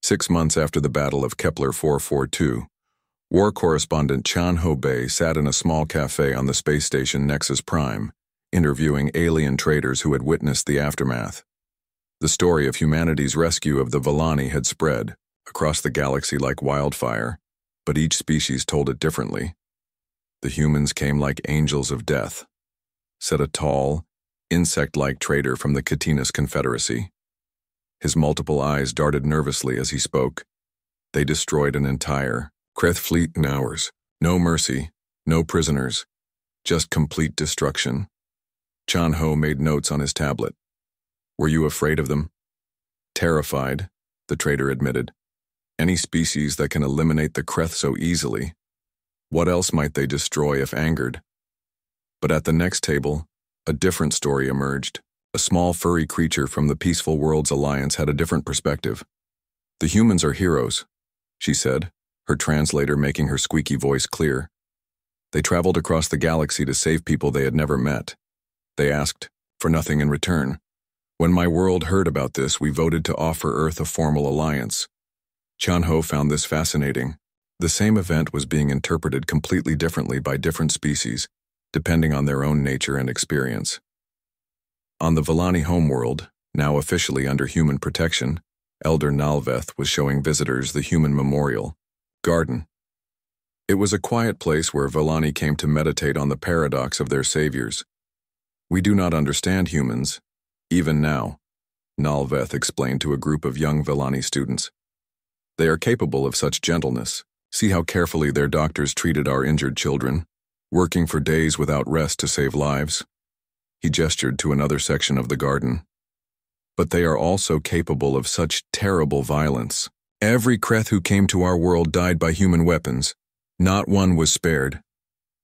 6 months after the Battle of Kepler 442, war correspondent Chan Ho-bei sat in a small cafe on the space station Nexus Prime, interviewing alien traders who had witnessed the aftermath. The story of humanity's rescue of the Vellani had spread across the galaxy like wildfire, but each species told it differently. The humans came like angels of death, said a tall, insect-like trader from the Catinus Confederacy. His multiple eyes darted nervously as he spoke. They destroyed an entire Kreth fleet in hours. No mercy, no prisoners, just complete destruction. Chan Ho made notes on his tablet. Were you afraid of them? Terrified, the trader admitted. Any species that can eliminate the Kreth so easily. What else might they destroy if angered? But at the next table, a different story emerged. A small furry creature from the Peaceful Worlds Alliance had a different perspective. The humans are heroes, she said, her translator making her squeaky voice clear. They traveled across the galaxy to save people they had never met. They asked for nothing in return. When my world heard about this, we voted to offer Earth a formal alliance. Chan Ho found this fascinating. The same event was being interpreted completely differently by different species, depending on their own nature and experience. On the Vellani homeworld, now officially under human protection, Elder Nalveth was showing visitors the human memorial garden. It was a quiet place where Vellani came to meditate on the paradox of their saviors. We do not understand humans, even now, Nalveth explained to a group of young Vellani students. They are capable of such gentleness. See how carefully their doctors treated our injured children, working for days without rest to save lives. He gestured to another section of the garden. But they are also capable of such terrible violence. Every Kreth who came to our world died by human weapons. Not one was spared.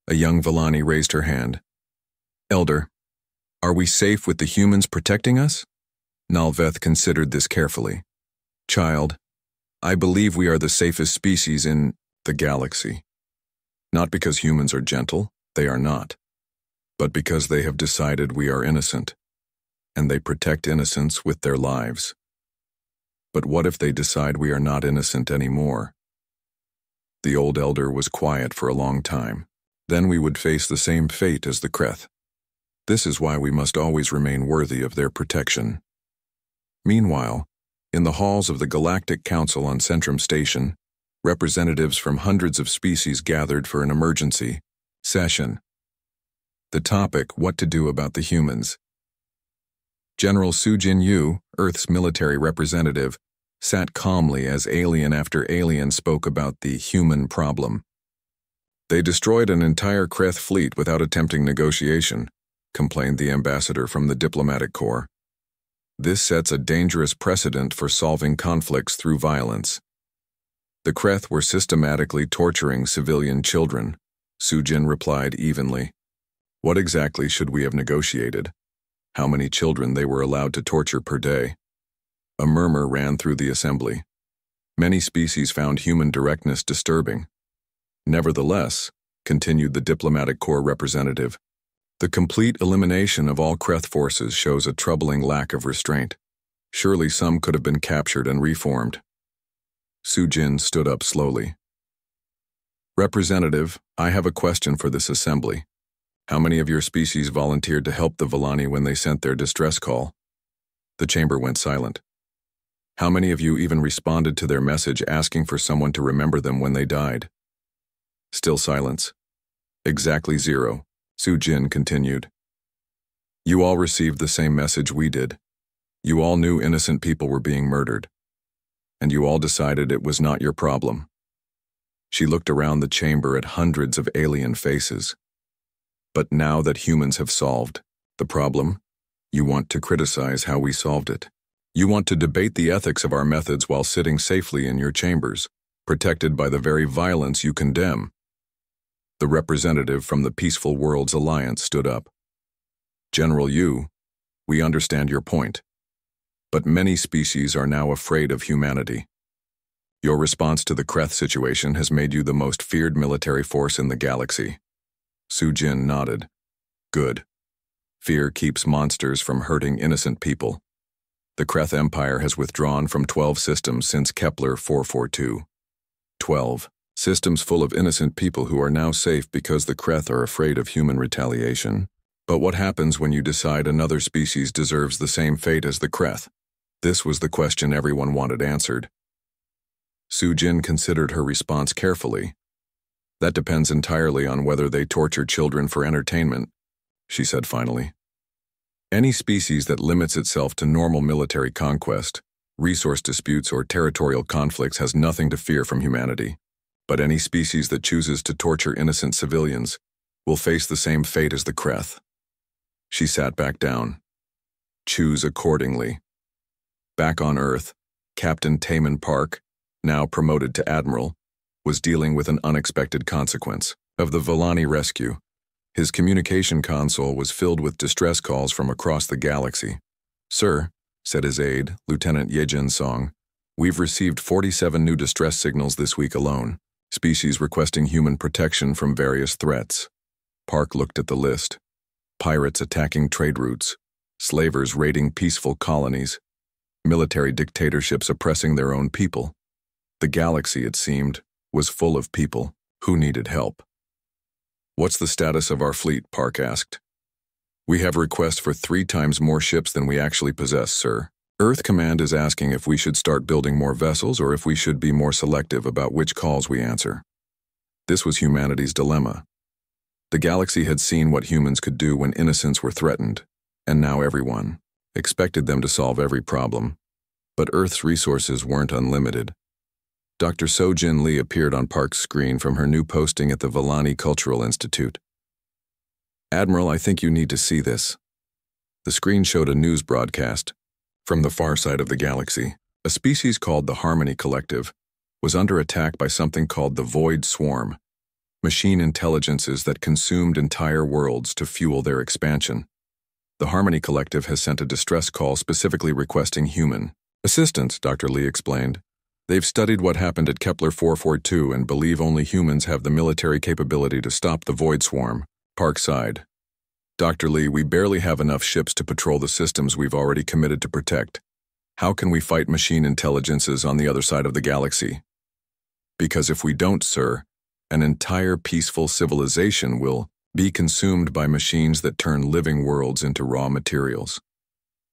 A young Vellani raised her hand. Elder, are we safe with the humans protecting us? Nalveth considered this carefully. Child, I believe we are the safest species in the galaxy. Not because humans are gentle, they are not, but because they have decided we are innocent, and they protect innocence with their lives. But what if they decide we are not innocent anymore? The old elder was quiet for a long time. Then we would face the same fate as the Kreth. This is why we must always remain worthy of their protection. Meanwhile, in the halls of the Galactic Council on Centrum Station, representatives from hundreds of species gathered for an emergency session. The topic, what to do about the humans. General Sujin Yu, Earth's military representative, sat calmly as alien after alien spoke about the human problem. They destroyed an entire Kreth fleet without attempting negotiation, complained the ambassador from the diplomatic corps. This sets a dangerous precedent for solving conflicts through violence. The Kreth were systematically torturing civilian children, Sujin replied evenly. What exactly should we have negotiated? How many children they were allowed to torture per day? A murmur ran through the assembly. Many species found human directness disturbing. Nevertheless, continued the diplomatic corps representative, the complete elimination of all Kreth forces shows a troubling lack of restraint. Surely some could have been captured and reformed. Sujin stood up slowly. Representative, I have a question for this assembly. How many of your species volunteered to help the Vellani when they sent their distress call? The chamber went silent. How many of you even responded to their message asking for someone to remember them when they died? Still silence. Exactly 0. Sujin continued. You all received the same message we did. You all knew innocent people were being murdered. And you all decided it was not your problem. She looked around the chamber at hundreds of alien faces. But now that humans have solved the problem, you want to criticize how we solved it. You want to debate the ethics of our methods while sitting safely in your chambers, protected by the very violence you condemn. The representative from the Peaceful Worlds Alliance stood up. General Yu, we understand your point. But many species are now afraid of humanity. Your response to the Kreth situation has made you the most feared military force in the galaxy. Sujin nodded. Good. Fear keeps monsters from hurting innocent people. The Kreth Empire has withdrawn from 12 systems since Kepler 442. 12. Systems full of innocent people who are now safe because the Kreth are afraid of human retaliation. But what happens when you decide another species deserves the same fate as the Kreth? This was the question everyone wanted answered. Su-Jin considered her response carefully. That depends entirely on whether they torture children for entertainment, she said finally. Any species that limits itself to normal military conquest, resource disputes, or territorial conflicts has nothing to fear from humanity. But any species that chooses to torture innocent civilians will face the same fate as the Kreth. She sat back down. Choose accordingly. Back on Earth, Captain Taman Park, now promoted to Admiral, was dealing with an unexpected consequence of the Villani rescue. His communication console was filled with distress calls from across the galaxy. "Sir," said his aide, Lieutenant Yejin Song, "we've received 47 new distress signals this week alone, species requesting human protection from various threats." Park looked at the list. Pirates attacking trade routes, slavers raiding peaceful colonies, military dictatorships oppressing their own people. The galaxy, it seemed, was full of people who needed help. "What's the status of our fleet?" Park asked. "We have requests for 3 times more ships than we actually possess, sir. Earth Command is asking if we should start building more vessels or if we should be more selective about which calls we answer." This was humanity's dilemma. The galaxy had seen what humans could do when innocents were threatened, and now everyone expected them to solve every problem. But Earth's resources weren't unlimited. Dr. Sojin Lee appeared on Park's screen from her new posting at the Villani Cultural Institute. "Admiral, I think you need to see this." The screen showed a news broadcast. From the far side of the galaxy, a species called the Harmony Collective was under attack by something called the Void Swarm, machine intelligences that consumed entire worlds to fuel their expansion. The Harmony Collective has sent a distress call specifically requesting human assistance, Dr. Lee explained. "They've studied what happened at Kepler 442 and believe only humans have the military capability to stop the Void Swarm." Park sighed. "Dr. Lee, we barely have enough ships to patrol the systems we've already committed to protect. How can we fight machine intelligences on the other side of the galaxy? Because if we don't, sir, an entire peaceful civilization will be consumed by machines that turn living worlds into raw materials.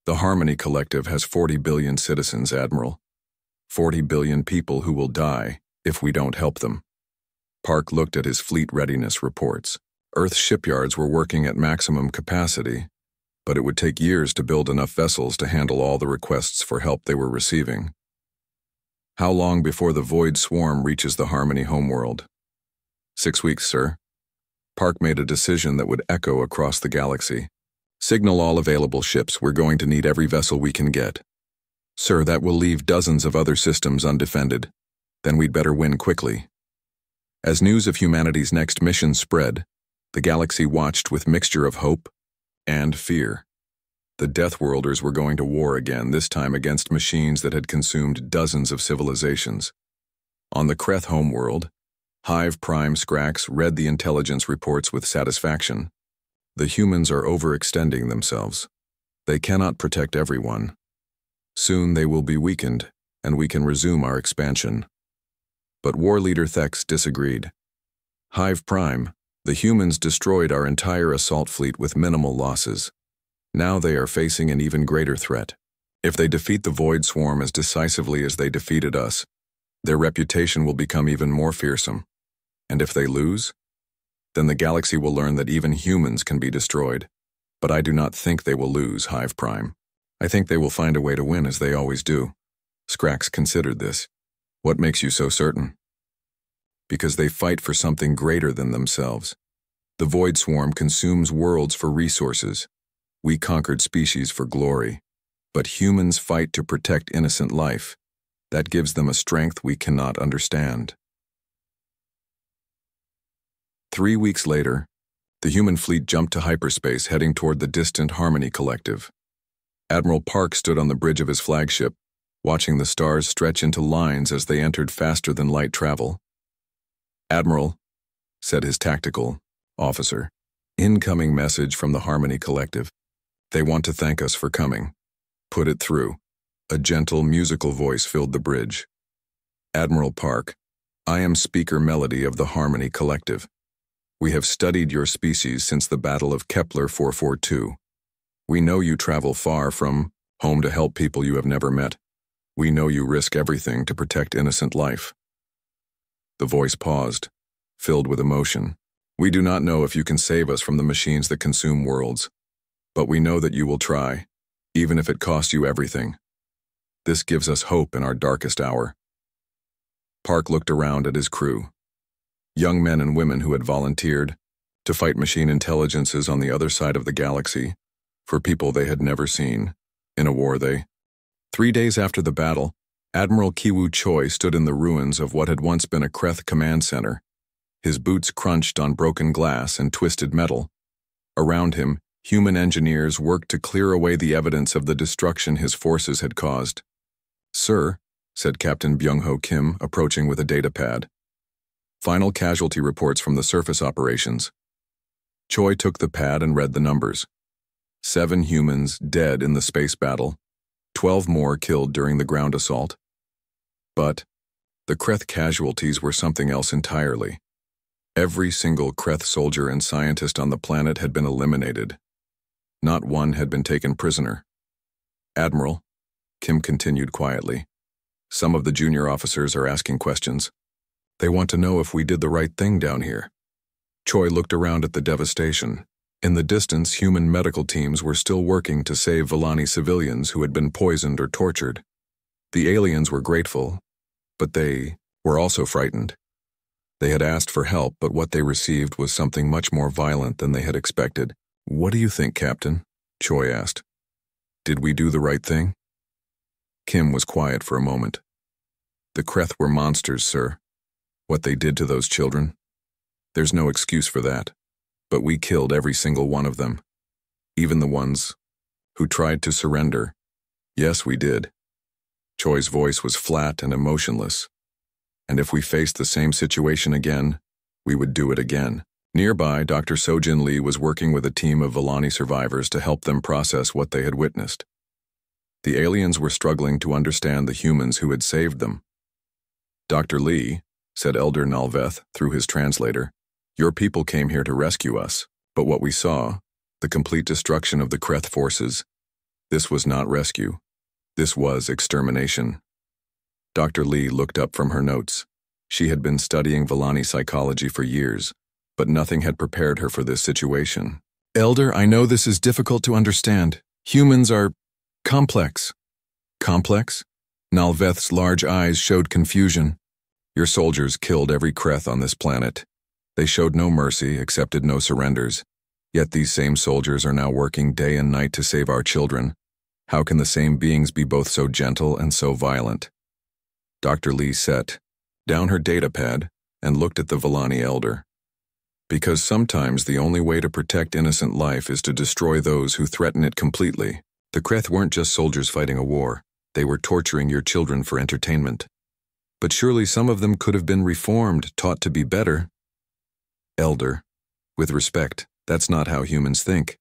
The Harmony Collective has 40 billion citizens, Admiral. 40 billion people who will die if we don't help them." Park looked at his fleet readiness reports. Earth's shipyards were working at maximum capacity, but it would take years to build enough vessels to handle all the requests for help they were receiving. "How long before the Void Swarm reaches the Harmony homeworld?" 6 weeks, sir." Park made a decision that would echo across the galaxy. "Signal all available ships. We're going to need every vessel we can get." "Sir, that will leave dozens of other systems undefended. Then we'd better win quickly." As news of humanity's next mission spread, the galaxy watched with mixture of hope and fear. The Deathworlders were going to war again, this time against machines that had consumed dozens of civilizations. On the Kreth homeworld, Hive Prime Scrax read the intelligence reports with satisfaction. The humans are overextending themselves. They cannot protect everyone. Soon they will be weakened, and we can resume our expansion. But War Leader Thex disagreed. "Hive Prime, the humans destroyed our entire assault fleet with minimal losses. Now they are facing an even greater threat. If they defeat the Void Swarm as decisively as they defeated us, their reputation will become even more fearsome. And if they lose, then the galaxy will learn that even humans can be destroyed. But I do not think they will lose, Hive Prime. I think they will find a way to win as they always do." Scrax considered this. "What makes you so certain?" "Because they fight for something greater than themselves. The Void Swarm consumes worlds for resources. We conquered species for glory. But humans fight to protect innocent life. That gives them a strength we cannot understand." 3 weeks later, the human fleet jumped to hyperspace, heading toward the distant Harmony Collective. Admiral Park stood on the bridge of his flagship, watching the stars stretch into lines as they entered faster-than-light travel. "Admiral," said his tactical officer, "incoming message from the Harmony Collective. They want to thank us for coming. Put it through." A gentle, musical voice filled the bridge. Admiral Park, I am Speaker Melody of the Harmony Collective. We have studied your species since the Battle of Kepler 442. We know you travel far from home to help people you have never met. We know you risk everything to protect innocent life. The voice paused, filled with emotion. We do not know if you can save us from the machines that consume worlds, but we know that you will try, even if it costs you everything. This gives us hope in our darkest hour. Park looked around at his crew. Young men and women who had volunteered to fight machine intelligences on the other side of the galaxy for people they had never seen in a war they. 3 days after the battle, Admiral Kiwoo Choi stood in the ruins of what had once been a Kreth command center. His boots crunched on broken glass and twisted metal. Around him, human engineers worked to clear away the evidence of the destruction his forces had caused. Sir, said Captain Byung-ho Kim, approaching with a data pad. Final casualty reports from the surface operations. Choi took the pad and read the numbers. 7 humans dead in the space battle, 12 more killed during the ground assault. But the Kreth casualties were something else entirely. Every single Kreth soldier and scientist on the planet had been eliminated. Not one had been taken prisoner. Admiral, Kim continued quietly, some of the junior officers are asking questions. They want to know if we did the right thing down here. Choi looked around at the devastation. In the distance, human medical teams were still working to save Villani civilians who had been poisoned or tortured. The aliens were grateful, but they were also frightened. They had asked for help, but what they received was something much more violent than they had expected. What do you think, Captain? Choi asked. Did we do the right thing? Kim was quiet for a moment. The Kreth were monsters, sir. What they did to those children. There's no excuse for that. But we killed every single one of them. Even the ones who tried to surrender. Yes, we did. Choi's voice was flat and emotionless. And if we faced the same situation again, we would do it again. Nearby, Dr. Sojin Lee was working with a team of Villani survivors to help them process what they had witnessed. The aliens were struggling to understand the humans who had saved them. Dr. Lee, said Elder Nalveth through his translator, your people came here to rescue us, but what we saw, the complete destruction of the Kreth forces, this was not rescue. This was extermination. Dr. Lee looked up from her notes. She had been studying Villani psychology for years, but nothing had prepared her for this situation. Elder, I know this is difficult to understand. Humans are complex. Complex? Nalveth's large eyes showed confusion. Your soldiers killed every Kreth on this planet. They showed no mercy, accepted no surrenders. Yet these same soldiers are now working day and night to save our children. How can the same beings be both so gentle and so violent? Dr. Lee set down her datapad and looked at the Villani elder. Because sometimes the only way to protect innocent life is to destroy those who threaten it completely. The Kreth weren't just soldiers fighting a war. They were torturing your children for entertainment. But surely some of them could have been reformed, taught to be better. Elder, with respect, that's not how humans think.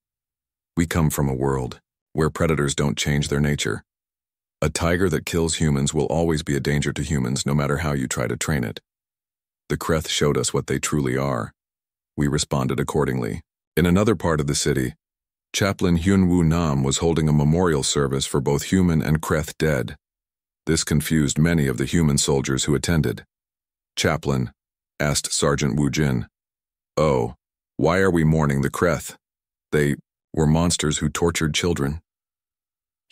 We come from a world where predators don't change their nature. A tiger that kills humans will always be a danger to humans no matter how you try to train it. The Kreth showed us what they truly are. We responded accordingly. In another part of the city, Chaplain Hyun-woo Nam was holding a memorial service for both human and Kreth dead. This confused many of the human soldiers who attended. Chaplain, asked Sergeant Woo Jin, "Oh, why are we mourning the Kreth? They were monsters who tortured children."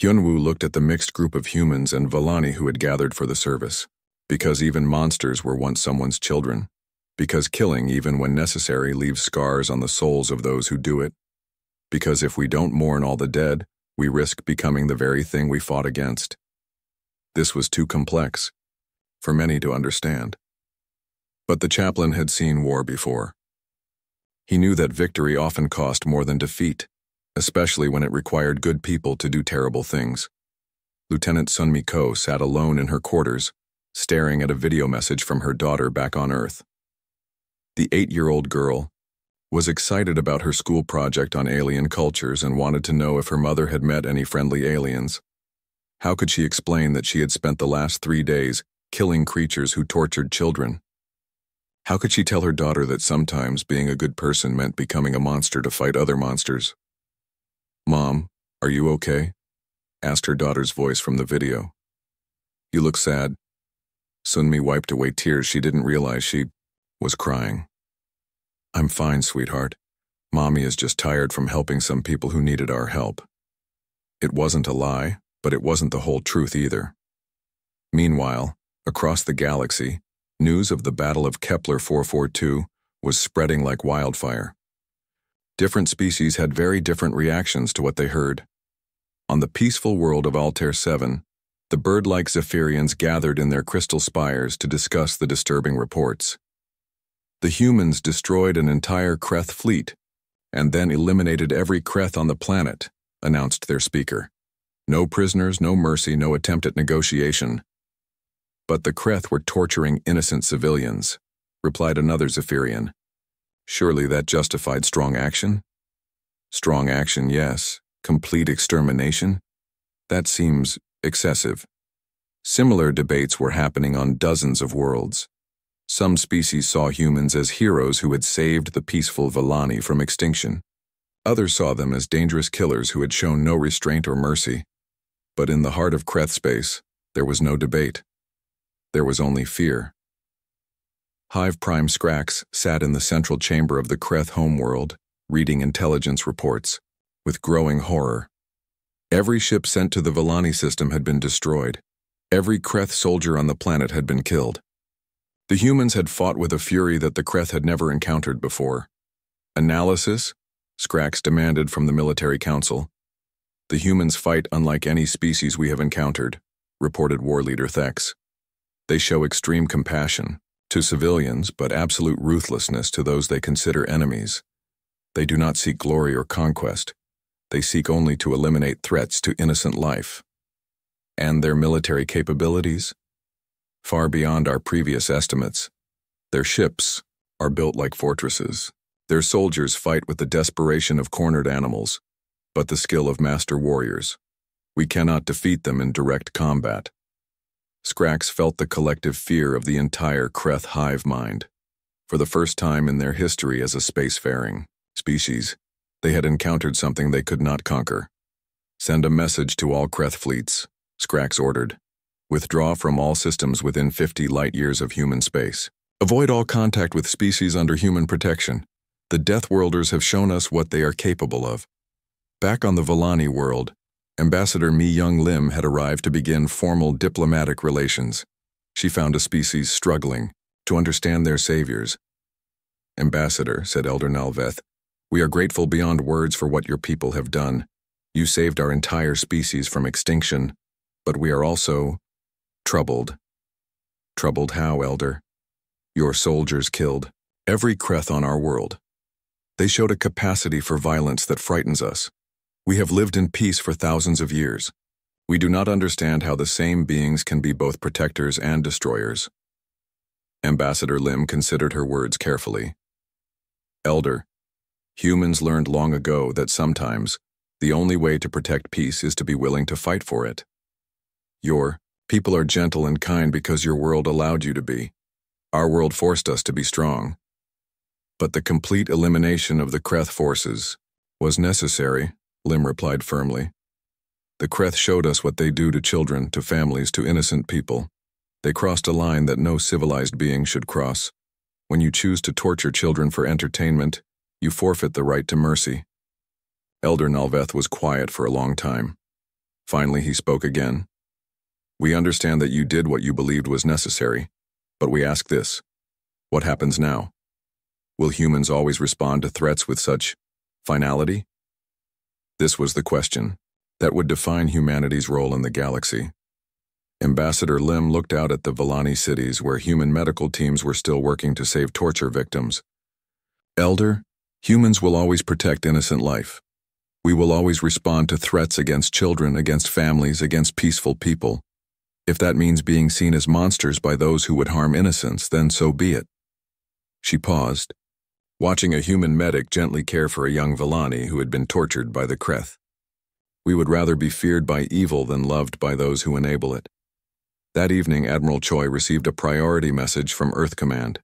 Hyun-woo looked at the mixed group of humans and Villani who had gathered for the service. Because even monsters were once someone's children. Because killing, even when necessary, leaves scars on the souls of those who do it. Because if we don't mourn all the dead, we risk becoming the very thing we fought against. This was too complex for many to understand. But the chaplain had seen war before. He knew that victory often cost more than defeat, especially when it required good people to do terrible things. Lieutenant Sunmi Ko sat alone in her quarters, staring at a video message from her daughter back on Earth. The 8-year-old girl was excited about her school project on alien cultures and wanted to know if her mother had met any friendly aliens. How could she explain that she had spent the last 3 days killing creatures who tortured children? How could she tell her daughter that sometimes being a good person meant becoming a monster to fight other monsters? "Mom, are you okay?" asked her daughter's voice from the video. "You look sad." Sunmi wiped away tears. She didn't realize she was crying. "I'm fine, sweetheart. Mommy is just tired from helping some people who needed our help." It wasn't a lie, but it wasn't the whole truth either. Meanwhile, across the galaxy, news of the Battle of Kepler 442 was spreading like wildfire. Different species had very different reactions to what they heard. On the peaceful world of Altair 7, the bird-like Zephyrians gathered in their crystal spires to discuss the disturbing reports. The humans destroyed an entire Kreth fleet, and then eliminated every Kreth on the planet, announced their speaker. No prisoners, no mercy, no attempt at negotiation. "But the Kreth were torturing innocent civilians," replied another Zephyrian. "Surely that justified strong action?" "Strong action, yes. Complete extermination? That seems excessive." Similar debates were happening on dozens of worlds. Some species saw humans as heroes who had saved the peaceful Villani from extinction. Others saw them as dangerous killers who had shown no restraint or mercy. But in the heart of Kreth space, there was no debate. There was only fear. Hive Prime Skrax sat in the central chamber of the Kreth homeworld, reading intelligence reports, with growing horror. Every ship sent to the Villani system had been destroyed. Every Kreth soldier on the planet had been killed. The humans had fought with a fury that the Kreth had never encountered before. "Analysis?" Skrax demanded from the military council. "The humans fight unlike any species we have encountered," reported war leader Thex. "They show extreme compassion to civilians, but absolute ruthlessness to those they consider enemies. They do not seek glory or conquest. They seek only to eliminate threats to innocent life." And their military capabilities? Far beyond our previous estimates. Their ships are built like fortresses. Their soldiers fight with the desperation of cornered animals, but the skill of master warriors. We cannot defeat them in direct combat. Skrax felt the collective fear of the entire Kreth hive mind. For the first time in their history as a spacefaring species, they had encountered something they could not conquer. "Send a message to all Kreth fleets," Skrax ordered. "Withdraw from all systems within 50 light-years of human space. Avoid all contact with species under human protection. The Deathworlders have shown us what they are capable of." Back on the Villani world, Ambassador Mi-Young Lim had arrived to begin formal diplomatic relations. She found a species struggling to understand their saviors. "Ambassador," said Elder Nalveth, "we are grateful beyond words for what your people have done. You saved our entire species from extinction, but we are also troubled." "Troubled how, Elder?" "Your soldiers killed every Kreth on our world. They showed a capacity for violence that frightens us. We have lived in peace for thousands of years. We do not understand how the same beings can be both protectors and destroyers." Ambassador Lim considered her words carefully. "Elder, humans learned long ago that sometimes the only way to protect peace is to be willing to fight for it. Your people are gentle and kind because your world allowed you to be. Our world forced us to be strong. But the complete elimination of the Kreth forces was necessary," Lim replied firmly. "The Kreth showed us what they do to children, to families, to innocent people. They crossed a line that no civilized being should cross. When you choose to torture children for entertainment, you forfeit the right to mercy." Elder Nalveth was quiet for a long time. Finally, he spoke again. "We understand that you did what you believed was necessary, but we ask this: what happens now? Will humans always respond to threats with such finality?" This was the question that would define humanity's role in the galaxy. Ambassador Lim looked out at the Villani cities where human medical teams were still working to save torture victims. "Elder, humans will always protect innocent life. We will always respond to threats against children, against families, against peaceful people. If that means being seen as monsters by those who would harm innocents, then so be it." She paused, watching a human medic gently care for a young Villani who had been tortured by the Kreth. We would rather be feared by evil than loved by those who enable it. That evening, Admiral Choi received a priority message from Earth Command.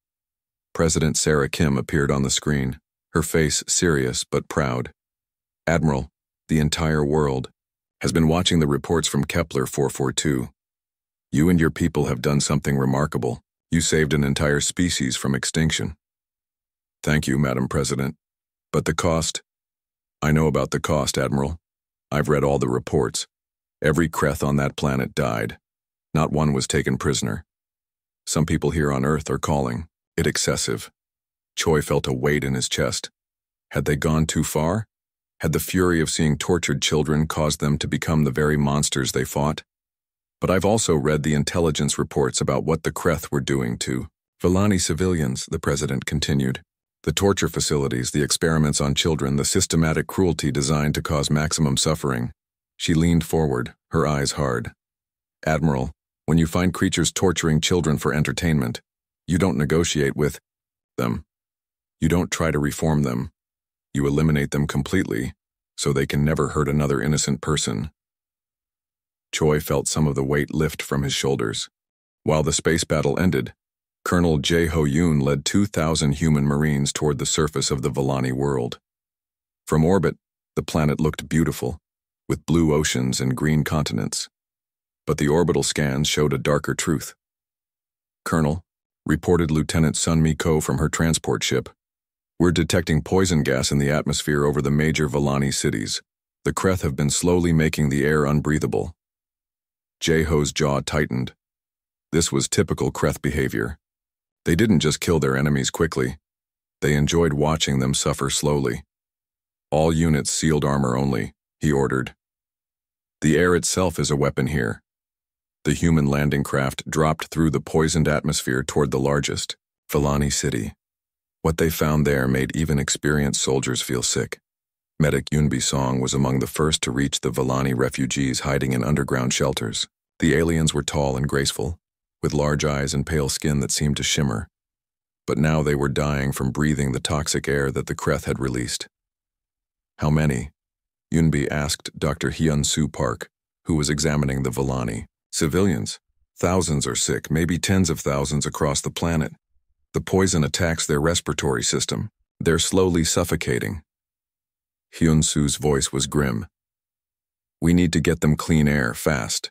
President Sarah Kim appeared on the screen, her face serious but proud. Admiral, the entire world has been watching the reports from Kepler 442. You and your people have done something remarkable. You saved an entire species from extinction. Thank you, Madam President. But the cost? I know about the cost, Admiral. I've read all the reports. Every Kreth on that planet died. Not one was taken prisoner. Some people here on Earth are calling it excessive. Choi felt a weight in his chest. Had they gone too far? Had the fury of seeing tortured children caused them to become the very monsters they fought? But I've also read the intelligence reports about what the Kreth were doing to Villani civilians, the President continued. The torture facilities, the experiments on children, the systematic cruelty designed to cause maximum suffering. She leaned forward, her eyes hard. Admiral, when you find creatures torturing children for entertainment, you don't negotiate with them. You don't try to reform them. You eliminate them completely, so they can never hurt another innocent person. Choi felt some of the weight lift from his shoulders. While the space battle ended, Colonel Jae-ho-yoon led 2,000 human Marines toward the surface of the Villani world. From orbit, the planet looked beautiful, with blue oceans and green continents. But the orbital scans showed a darker truth. Colonel, reported Lieutenant Sun Mi-ko from her transport ship, we're detecting poison gas in the atmosphere over the major Villani cities. The Kreth have been slowly making the air unbreathable. Jae-ho's jaw tightened. This was typical Kreth behavior. They didn't just kill their enemies quickly. They enjoyed watching them suffer slowly. All units sealed armor only, he ordered. The air itself is a weapon here. The human landing craft dropped through the poisoned atmosphere toward the largest, Villani city. What they found there made even experienced soldiers feel sick. Medic Yunbi Song was among the first to reach the Villani refugees hiding in underground shelters. The aliens were tall and graceful, with large eyes and pale skin that seemed to shimmer. But now they were dying from breathing the toxic air that the Kreth had released. How many? Yunbi asked Dr. Hyun-soo Park, who was examining the Villani. Civilians. Thousands are sick, maybe tens of thousands across the planet. The poison attacks their respiratory system. They're slowly suffocating. Hyun-soo's voice was grim. We need to get them clean air, fast.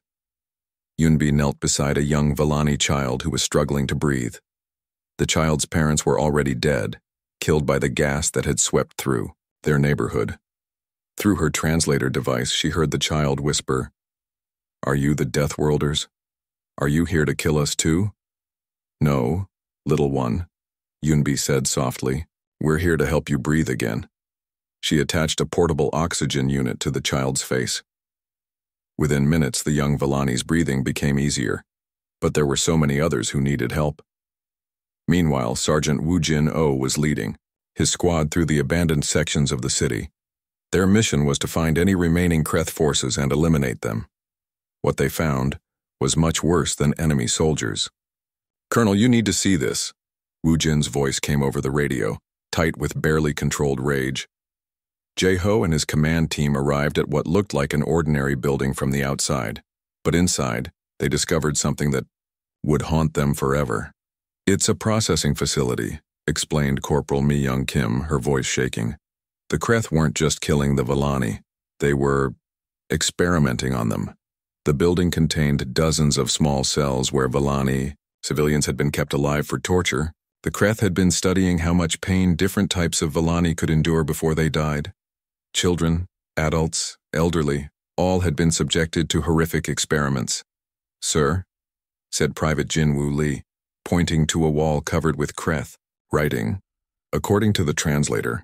Yunbi knelt beside a young Villani child who was struggling to breathe. The child's parents were already dead, killed by the gas that had swept through their neighborhood. Through her translator device, she heard the child whisper, Are you the Deathworlders? Are you here to kill us too? No, little one, Yunbi said softly. We're here to help you breathe again. She attached a portable oxygen unit to the child's face. Within minutes, the young Villani's breathing became easier, but there were so many others who needed help. Meanwhile, Sergeant Woo Jin-oh was leading his squad through the abandoned sections of the city. Their mission was to find any remaining Kreth forces and eliminate them. What they found was much worse than enemy soldiers. Colonel, you need to see this. Woo Jin's voice came over the radio, tight with barely controlled rage. Jae-ho and his command team arrived at what looked like an ordinary building from the outside, but inside, they discovered something that would haunt them forever. It's a processing facility, explained Corporal Mi-young Kim, her voice shaking. The Kreth weren't just killing the Villani, they were experimenting on them. The building contained dozens of small cells where Villani civilians had been kept alive for torture. The Kreth had been studying how much pain different types of Villani could endure before they died. Children, adults, elderly, all had been subjected to horrific experiments. Sir, said Private Jin-woo Lee, pointing to a wall covered with Kreth, writing, according to the translator,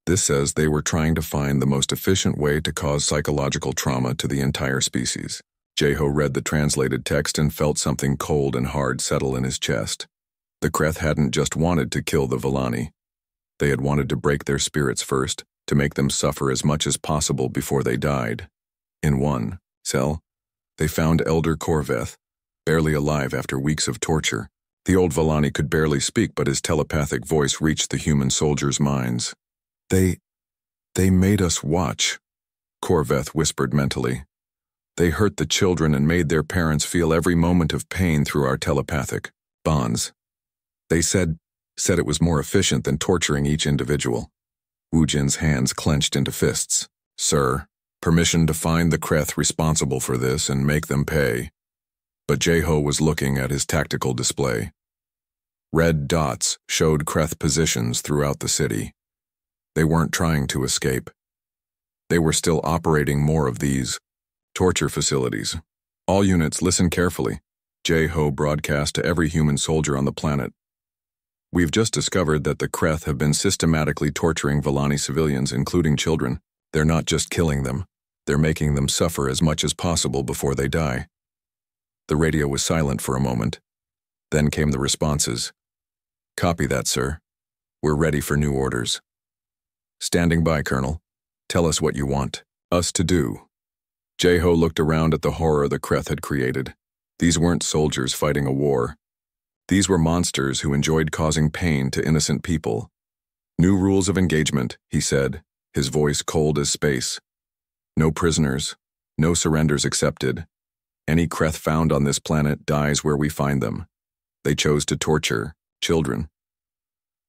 this says they were trying to find the most efficient way to cause psychological trauma to the entire species. Jae-ho read the translated text and felt something cold and hard settle in his chest. The Kreth hadn't just wanted to kill the Villani. They had wanted to break their spirits first, to make them suffer as much as possible before they died. In one cell, they found Elder Korveth, barely alive after weeks of torture. The old Villani could barely speak, but his telepathic voice reached the human soldiers' minds. They made us watch. Corveth whispered mentally. They hurt the children and made their parents feel every moment of pain through our telepathic bonds. They said it was more efficient than torturing each individual. Woojin's hands clenched into fists. Sir, permission to find the Kreth responsible for this and make them pay. But Jeho was looking at his tactical display. Red dots showed Kreth positions throughout the city. They weren't trying to escape. They were still operating more of these torture facilities. All units, listen carefully. Jeho broadcast to every human soldier on the planet. We've just discovered that the Kreth have been systematically torturing Villani civilians, including children. They're not just killing them. They're making them suffer as much as possible before they die. The radio was silent for a moment. Then came the responses. Copy that, sir. We're ready for new orders. Standing by, Colonel. Tell us what you want us to do. Jeho looked around at the horror the Kreth had created. These weren't soldiers fighting a war. These were monsters who enjoyed causing pain to innocent people. New rules of engagement, he said, his voice cold as space. No prisoners, no surrenders accepted. Any Kreth found on this planet dies where we find them. They chose to torture children.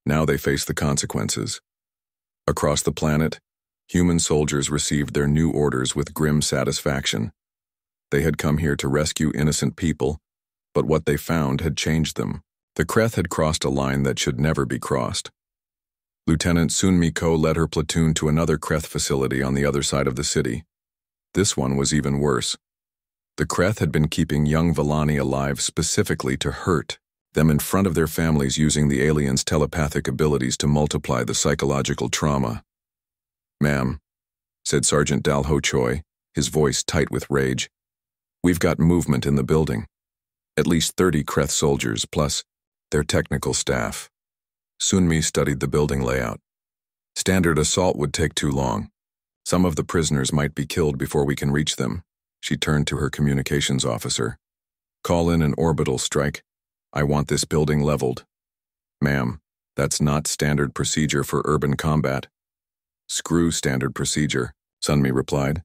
Now they face the consequences. Across the planet, human soldiers received their new orders with grim satisfaction. They had come here to rescue innocent people, but what they found had changed them. The Kreth had crossed a line that should never be crossed. Lieutenant Sunmi Ko led her platoon to another Kreth facility on the other side of the city. This one was even worse. The Kreth had been keeping young Villani alive specifically to hurt them in front of their families, using the aliens' telepathic abilities to multiply the psychological trauma. Ma'am, said Sergeant Dal Ho Choi, his voice tight with rage. We've got movement in the building. At least 30 Kreth soldiers, plus their technical staff. Sunmi studied the building layout. Standard assault would take too long. Some of the prisoners might be killed before we can reach them. She turned to her communications officer. Call in an orbital strike. I want this building leveled. Ma'am, that's not standard procedure for urban combat. Screw standard procedure, Sunmi replied.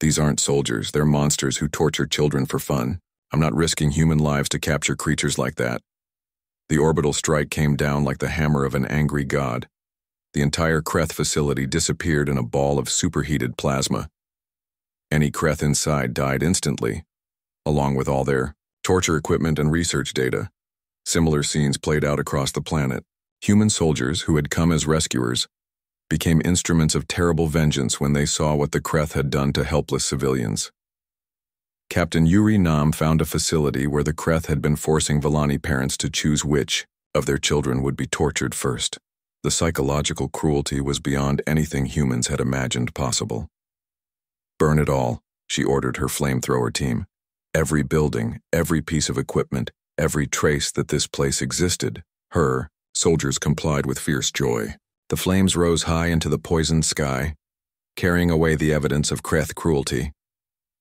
These aren't soldiers, they're monsters who torture children for fun. I'm not risking human lives to capture creatures like that. The orbital strike came down like the hammer of an angry god. The entire Kreth facility disappeared in a ball of superheated plasma. Any Kreth inside died instantly, along with all their torture equipment and research data. Similar scenes played out across the planet. Human soldiers who had come as rescuers became instruments of terrible vengeance when they saw what the Kreth had done to helpless civilians. Captain Yuri Nam found a facility where the Kreth had been forcing Villani parents to choose which of their children would be tortured first. The psychological cruelty was beyond anything humans had imagined possible. Burn it all, she ordered her flamethrower team. Every building, every piece of equipment, every trace that this place existed. Her soldiers complied with fierce joy. The flames rose high into the poisoned sky, carrying away the evidence of Kreth cruelty.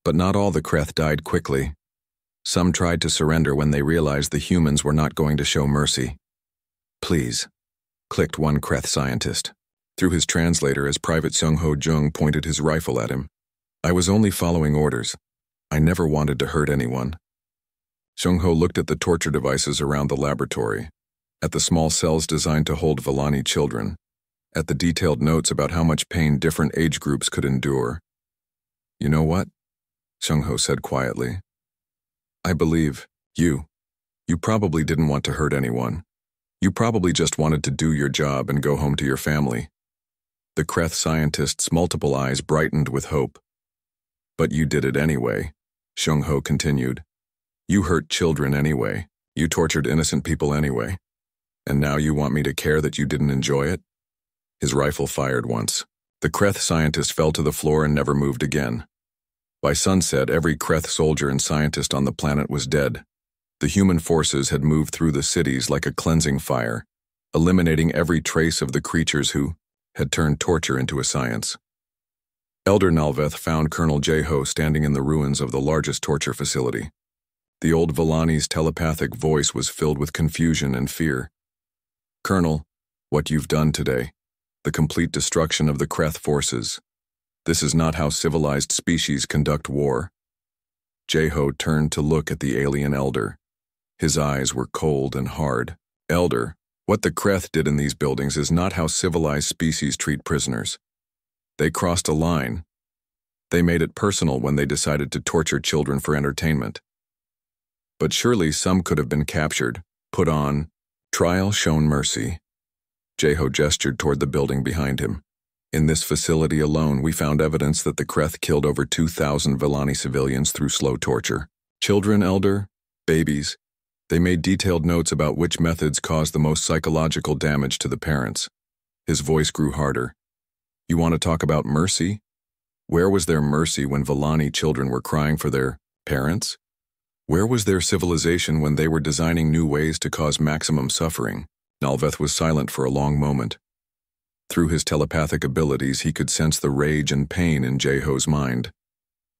But not all the Kreth died quickly. Some tried to surrender when they realized the humans were not going to show mercy. Please, clicked one Kreth scientist, through his translator as Private Sung-Ho Jung pointed his rifle at him. I was only following orders. I never wanted to hurt anyone. Sung-Ho looked at the torture devices around the laboratory, at the small cells designed to hold Villani children, at the detailed notes about how much pain different age groups could endure. You know what? Sung-Ho said quietly. I believe you probably didn't want to hurt anyone. You probably just wanted to do your job and go home to your family. The Kreth scientist's multiple eyes brightened with hope. But you did it anyway, Sung-Ho continued. You hurt children anyway. You tortured innocent people anyway. And now you want me to care that you didn't enjoy it? His rifle fired once. The Kreth scientist fell to the floor and never moved again. By sunset, every Kreth soldier and scientist on the planet was dead. The human forces had moved through the cities like a cleansing fire, eliminating every trace of the creatures who had turned torture into a science. Elder Nalveth found Colonel Jeho standing in the ruins of the largest torture facility. The old Villani's telepathic voice was filled with confusion and fear. Colonel, what you've done today, the complete destruction of the Kreth forces. This is not how civilized species conduct war. Jeho turned to look at the alien elder. His eyes were cold and hard. Elder, what the Kreth did in these buildings is not how civilized species treat prisoners. They crossed a line. They made it personal when they decided to torture children for entertainment. But surely some could have been captured, put on trial, shown mercy. Jeho gestured toward the building behind him. In this facility alone, we found evidence that the Kreth killed over 2,000 Villani civilians through slow torture. Children, elder, babies. They made detailed notes about which methods caused the most psychological damage to the parents. His voice grew harder. You want to talk about mercy? Where was their mercy when Villani children were crying for their parents? Where was their civilization when they were designing new ways to cause maximum suffering? Nalveth was silent for a long moment. Through his telepathic abilities, he could sense the rage and pain in Jeho's mind.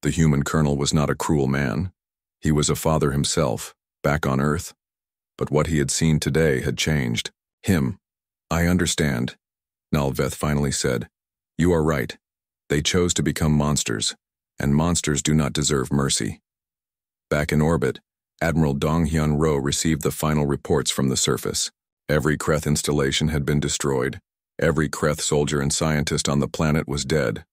The human colonel was not a cruel man. He was a father himself, back on Earth. But what he had seen today had changed. Him. I understand, Nalveth finally said. You are right. They chose to become monsters, and monsters do not deserve mercy. Back in orbit, Admiral Dong-hyun Ro received the final reports from the surface. Every Kreth installation had been destroyed. Every Kreth soldier and scientist on the planet was dead.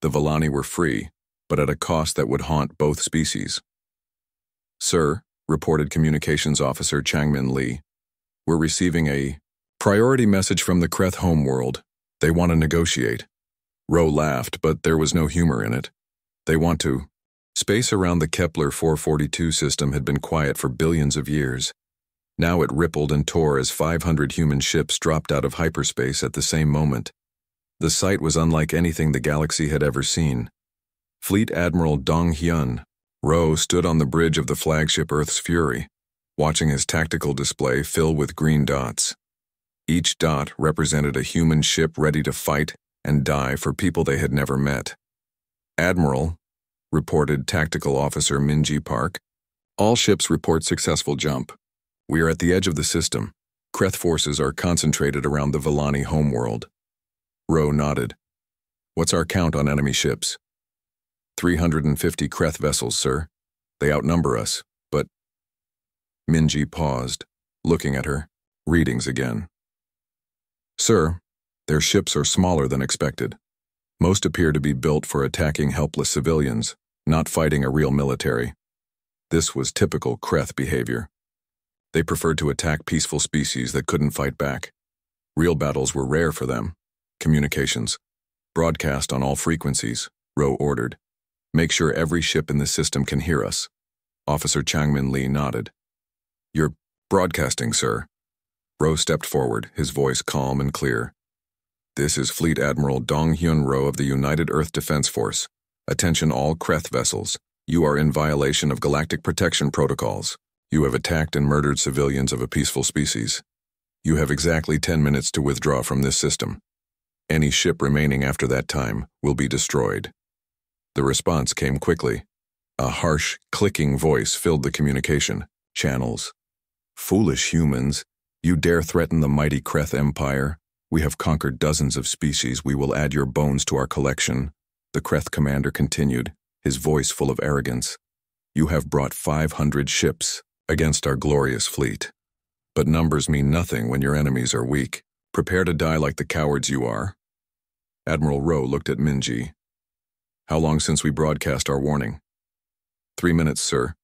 The Villani were free, but at a cost that would haunt both species. Sir, reported Communications Officer Changmin Lee, we're receiving a priority message from the Kreth homeworld. They want to negotiate. Ro laughed, but there was no humor in it. They want to. Space around the Kepler 442 system had been quiet for billions of years. Now it rippled and tore as 500 human ships dropped out of hyperspace at the same moment. The sight was unlike anything the galaxy had ever seen. Fleet Admiral Dong-hyun Ro stood on the bridge of the flagship Earth's Fury, watching his tactical display fill with green dots. Each dot represented a human ship ready to fight and die for people they had never met. Admiral, reported Tactical Officer Minji Park, all ships report successful jump. We are at the edge of the system. Kreth forces are concentrated around the Villani homeworld. Ro nodded. What's our count on enemy ships? 350 Kreth vessels, sir. They outnumber us, but... Minji paused, looking at her. Readings again. Sir, their ships are smaller than expected. Most appear to be built for attacking helpless civilians, not fighting a real military. This was typical Kreth behavior. They preferred to attack peaceful species that couldn't fight back. Real battles were rare for them. Communications. Broadcast on all frequencies, Ro ordered. Make sure every ship in the system can hear us. Officer Changmin Lee nodded. You're broadcasting, sir. Ro stepped forward, his voice calm and clear. This is Fleet Admiral Dong-hyun Ro of the United Earth Defense Force. Attention all Kreth vessels. You are in violation of galactic protection protocols. You have attacked and murdered civilians of a peaceful species. You have exactly 10 minutes to withdraw from this system. Any ship remaining after that time will be destroyed. The response came quickly. A harsh, clicking voice filled the communication channels. Foolish humans, you dare threaten the mighty Kreth Empire? We have conquered dozens of species. We will add your bones to our collection. The Kreth commander continued, his voice full of arrogance. You have brought 500 ships against our glorious fleet. But numbers mean nothing when your enemies are weak. Prepare to die like the cowards you are. Admiral Ro looked at Minji. How long since we broadcast our warning? 3 minutes, sir.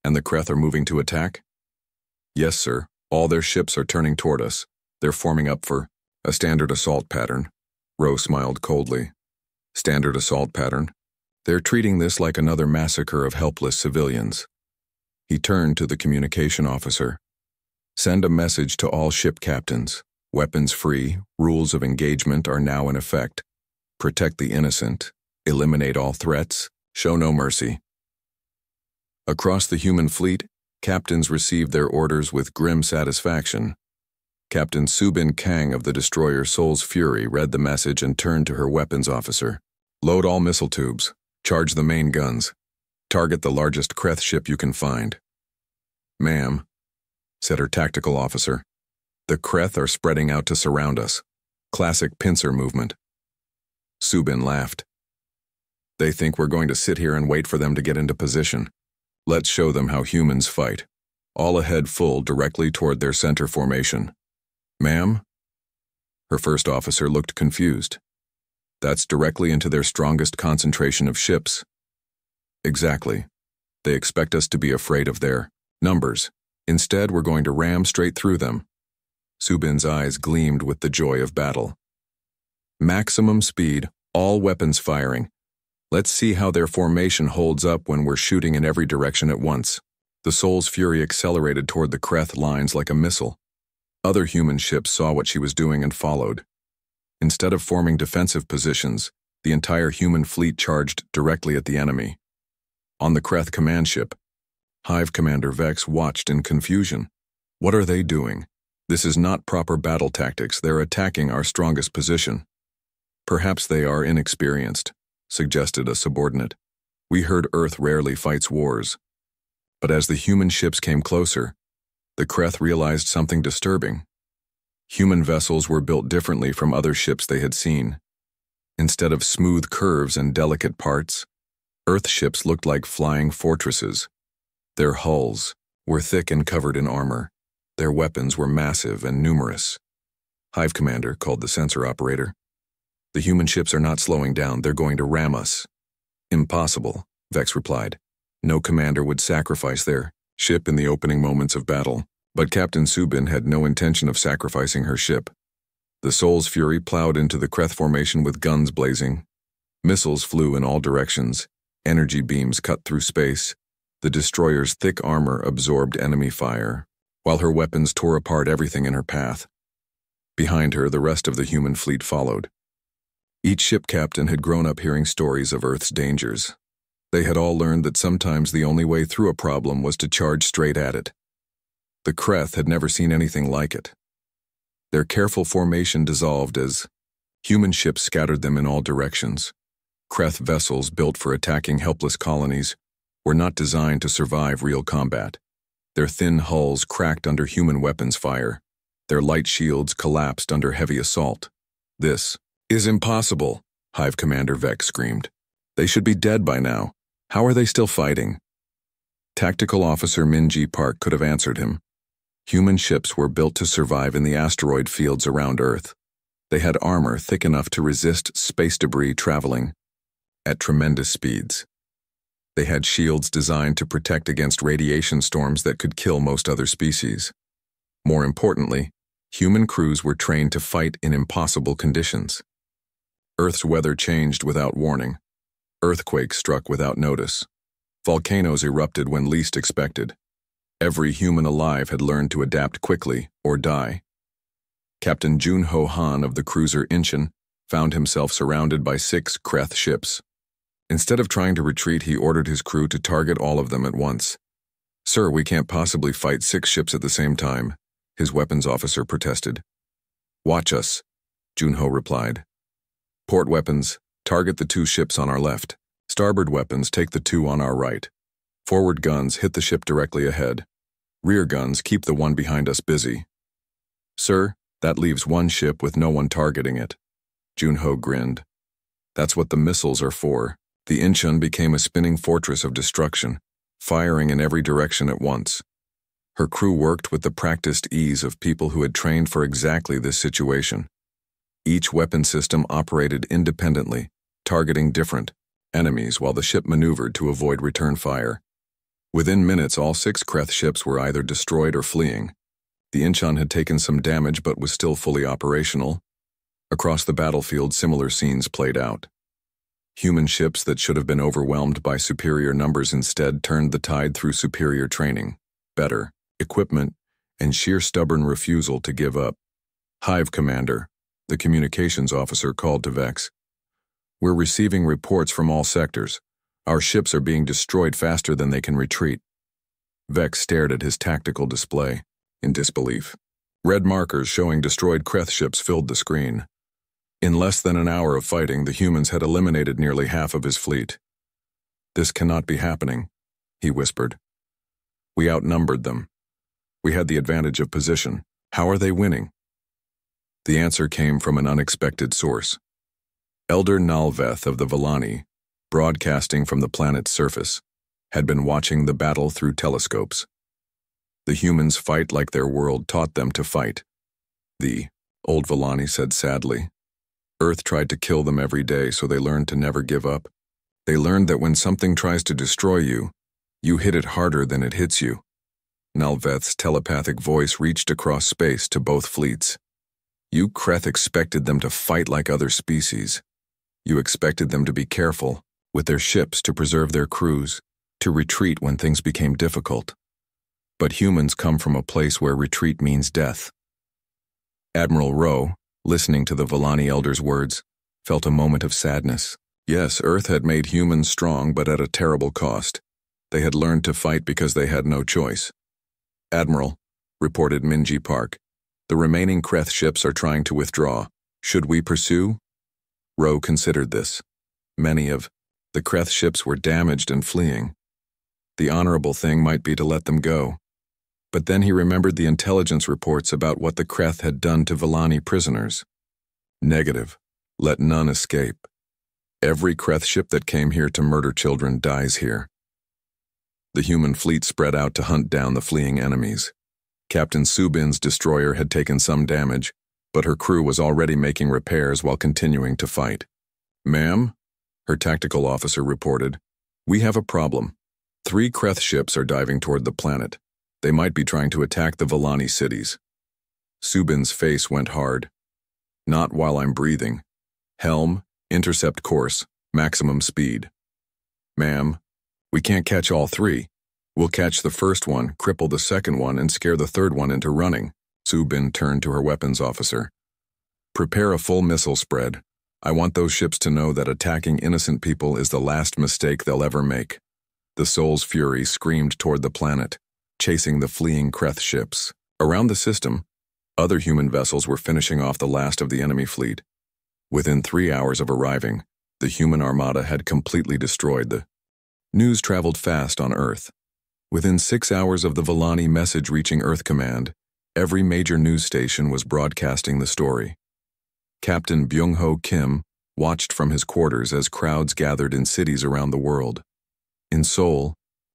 And the Kreth are moving to attack? Yes, sir. All their ships are turning toward us. They're forming up for a standard assault pattern. Ro smiled coldly. Standard assault pattern? They're treating this like another massacre of helpless civilians. He turned to the communication officer. Send a message to all ship captains. Weapons free, rules of engagement are now in effect. Protect the innocent. Eliminate all threats. Show no mercy. Across the human fleet, captains received their orders with grim satisfaction. Captain Subin Kang of the destroyer Soul's Fury read the message and turned to her weapons officer. Load all missile tubes. Charge the main guns. Target the largest Kreth ship you can find. Ma'am, said her tactical officer, the Kreth are spreading out to surround us. Classic pincer movement. Subin laughed. They think we're going to sit here and wait for them to get into position. Let's show them how humans fight. All ahead full directly toward their center formation. Ma'am? Her first officer looked confused. That's directly into their strongest concentration of ships. Exactly. They expect us to be afraid of their numbers. Instead, we're going to ram straight through them. Subin's eyes gleamed with the joy of battle. Maximum speed, all weapons firing. Let's see how their formation holds up when we're shooting in every direction at once. The Soul's fury accelerated toward the Kreth lines like a missile. Other human ships saw what she was doing and followed. Instead of forming defensive positions, the entire human fleet charged directly at the enemy. On the Kreth command ship, Hive Commander Vex watched in confusion. What are they doing? This is not proper battle tactics. They're attacking our strongest position. Perhaps they are inexperienced, suggested a subordinate. We heard Earth rarely fights wars. But as the human ships came closer, the Kreth realized something disturbing. Human vessels were built differently from other ships they had seen. Instead of smooth curves and delicate parts, Earth ships looked like flying fortresses. Their hulls were thick and covered in armor. Their weapons were massive and numerous. Hive Commander called the sensor operator. The human ships are not slowing down. They're going to ram us. Impossible, Vex replied. No commander would sacrifice their ship in the opening moments of battle. But Captain Subin had no intention of sacrificing her ship. The Soul's fury plowed into the Kreth formation with guns blazing. Missiles flew in all directions. Energy beams cut through space. The destroyer's thick armor absorbed enemy fire, while her weapons tore apart everything in her path. Behind her, the rest of the human fleet followed. Each ship captain had grown up hearing stories of Earth's dangers. They had all learned that sometimes the only way through a problem was to charge straight at it. The Kreth had never seen anything like it. Their careful formation dissolved as human ships scattered them in all directions. Kreth vessels built for attacking helpless colonies were not designed to survive real combat. Their thin hulls cracked under human weapons fire. Their light shields collapsed under heavy assault. This is impossible, Hive Commander Vex screamed. They should be dead by now. How are they still fighting? Tactical Officer Minji Park could have answered him. Human ships were built to survive in the asteroid fields around Earth. They had armor thick enough to resist space debris traveling at tremendous speeds. They had shields designed to protect against radiation storms that could kill most other species. More importantly, human crews were trained to fight in impossible conditions. Earth's weather changed without warning. Earthquakes struck without notice. Volcanoes erupted when least expected. Every human alive had learned to adapt quickly or die. Captain Junho Han of the cruiser Incheon found himself surrounded by 6 Kreth ships. Instead of trying to retreat, he ordered his crew to target all of them at once. Sir, we can't possibly fight 6 ships at the same time, his weapons officer protested. Watch us, Junho replied. Port weapons, target the 2 ships on our left. Starboard weapons, take the 2 on our right. Forward guns, hit the ship directly ahead. Rear guns, keep the one behind us busy. Sir, that leaves 1 ship with no one targeting it. Junho grinned. That's what the missiles are for. The Incheon became a spinning fortress of destruction, firing in every direction at once. Her crew worked with the practiced ease of people who had trained for exactly this situation. Each weapon system operated independently, targeting different enemies while the ship maneuvered to avoid return fire. Within minutes, all 6 Kreth ships were either destroyed or fleeing. The Incheon had taken some damage but was still fully operational. Across the battlefield, similar scenes played out. Human ships that should have been overwhelmed by superior numbers instead turned the tide through superior training, better equipment, and sheer stubborn refusal to give up. Hive Commander, the communications officer, called to Vex. We're receiving reports from all sectors. Our ships are being destroyed faster than they can retreat. Vex stared at his tactical display in disbelief. Red markers showing destroyed Kreth ships filled the screen. In less than an hour of fighting, the humans had eliminated nearly half of his fleet. This cannot be happening, he whispered. We outnumbered them. We had the advantage of position. How are they winning? The answer came from an unexpected source. Elder Nalveth of the Villani, broadcasting from the planet's surface, had been watching the battle through telescopes. The humans fight like their world taught them to fight. The old Villani said sadly. Earth tried to kill them every day, so they learned to never give up. They learned that when something tries to destroy you, you hit it harder than it hits you. Nalveth's telepathic voice reached across space to both fleets. You Kreth expected them to fight like other species. You expected them to be careful with their ships to preserve their crews, to retreat when things became difficult. But humans come from a place where retreat means death. Admiral Rowe, listening to the Villani elder's words, felt a moment of sadness. Yes, Earth had made humans strong, but at a terrible cost. They had learned to fight because they had no choice. Admiral, reported Minji Park, the remaining Kreth ships are trying to withdraw. Should we pursue? Rowe considered this. Many of the Kreth ships were damaged and fleeing. The honorable thing might be to let them go. But then he remembered the intelligence reports about what the Kreth had done to Villani prisoners. Negative. Let none escape. Every Kreth ship that came here to murder children dies here. The human fleet spread out to hunt down the fleeing enemies. Captain Subin's destroyer had taken some damage, but her crew was already making repairs while continuing to fight. Ma'am, her tactical officer reported, we have a problem. 3 Kreth ships are diving toward the planet. They might be trying to attack the Villani cities. Subin's face went hard. Not while I'm breathing. Helm, intercept course, maximum speed. Ma'am, we can't catch all 3. We'll catch the first one, cripple the second one, and scare the third one into running. Subin turned to her weapons officer. Prepare a full missile spread. I want those ships to know that attacking innocent people is the last mistake they'll ever make. The Soul's Fury screamed toward the planet, chasing the fleeing Kreth ships. Around the system, other human vessels were finishing off the last of the enemy fleet. Within 3 hours of arriving, the human armada had completely destroyed the news traveled fast on Earth. Within 6 hours of the Villani message reaching Earth Command, every major news station was broadcasting the story. Captain Byung-ho Kim watched from his quarters as crowds gathered in cities around the world. In Seoul,